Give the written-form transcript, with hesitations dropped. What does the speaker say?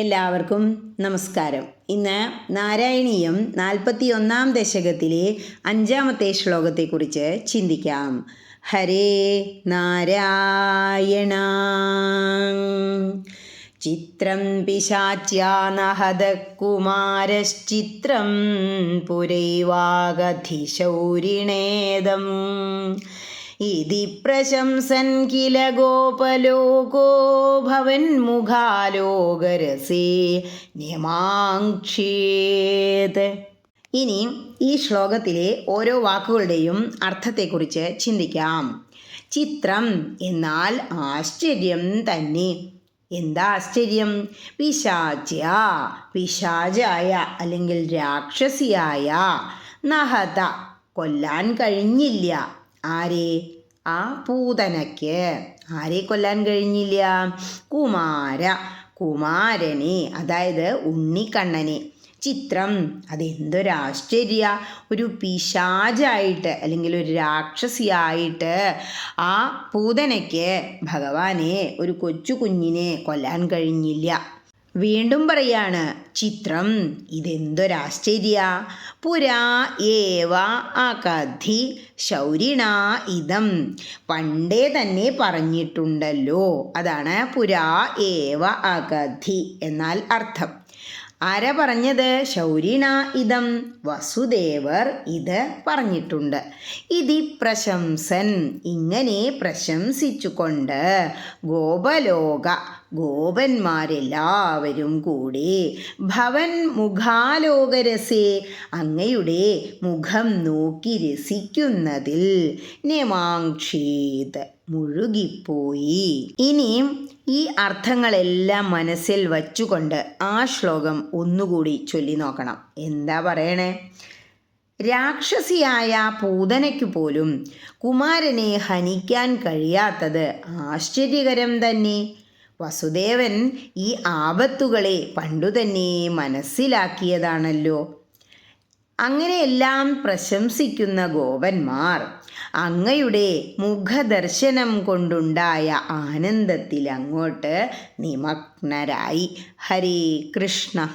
എല്ലാവർക്കും നമസ്കാരം. ഇന്ന് നാരായണീയം 41-ാം ദശകത്തിലെ 5-ാമത്തെ ശ്ലോകത്തെക്കുറിച്ച് ചിന്തിക്കാം. ഹരേ നാരായണ. ചിത്രം പിശാച്യാനഹദകുമാരശ്ചിത്രം പുരൈവാഗധിശൗരിണേദം ഇതി പ്രശംസൻ കില ഗോപലോകോ ഭവന്മുഖാലോകരസേ നിയമാങ്ക്ഷേത്. ഇനി ഈ ശ്ലോകത്തിലെ ഓരോ വാക്കുകളുടെയും അർത്ഥത്തെക്കുറിച്ച് ചിന്തിക്കാം. ചിത്രം എന്നാൽ ആശ്ചര്യം തന്നെ. എന്താ ആശ്ചര്യം? പിശാചായ അല്ലെങ്കിൽ രാക്ഷസിയായ, നഹത കൊല്ലാൻ കഴിഞ്ഞില്ല. ആരെ? ആ പൂതനയ്ക്ക്. ആരെ കൊല്ലാൻ കഴിഞ്ഞില്ല? കുമാരനെ, അതായത് ഉണ്ണിക്കണ്ണനെ. ചിത്രം, അതെന്തൊരാശ്ചര്യ! ഒരു പിശാചായിട്ട് അല്ലെങ്കിൽ ഒരു രാക്ഷസിയായിട്ട് ആ പൂതനയ്ക്ക്, ഭഗവാനെ, ഒരു കൊച്ചു കുഞ്ഞിനെ കൊല്ലാൻ കഴിഞ്ഞില്ല. വീണ്ടും പറയാണ്, ചിത്രം, ഇതെന്തൊരാശ്ചര്യ! പുരാ ഏവ അകധി ശൗരിണാ ഇദം. പണ്ടേ തന്നെ പറഞ്ഞിട്ടുണ്ടല്ലോ. അതാണ് പുരാ ഏവ അകധി എന്നാൽ അർത്ഥം. ആരാ പറഞ്ഞത്? ശൗരിണ ഇദം, വസുദേവർ ഇത് പറഞ്ഞിട്ടുണ്ട്. ഇതി പ്രശംസൻ, ഇങ്ങനെ പ്രശംസിച്ചുകൊണ്ട്, ഗോപലോക, ഗോപന്മാരെല്ലാവരും കൂടി, ഭവൻ മുഖാലോകരസേ, അങ്ങയുടെ മുഖം നോക്കി രസിക്കുന്നതിൽ, നിയമാങ്ക്ഷേത്, മുഴുകിപ്പോയി. ഇനിയും ഈ അർത്ഥങ്ങളെല്ലാം മനസ്സിൽ വച്ചുകൊണ്ട് ആ ശ്ലോകം ഒന്നുകൂടി ചൊല്ലി നോക്കണം. എന്താ പറയണേ? രാക്ഷസിയായ പൂതനയ്ക്കു പോലും കുമാരനെ ഹനിക്കാൻ കഴിയാത്തത് ആശ്ചര്യകരം തന്നെ. വസുദേവൻ ഈ ആപത്തുകളെ പണ്ടുതന്നെ മനസ്സിലാക്കിയതാണല്ലോ. അങ്ങനെയെല്ലാം പ്രശംസിക്കുന്ന ഗോപന്മാർ അങ്ങയുടെ മുഖദർശനം കൊണ്ടുണ്ടായ ആനന്ദത്തിൽ അങ്ങോട്ട് നിമഗ്നരായി. ഹരേ കൃഷ്ണ.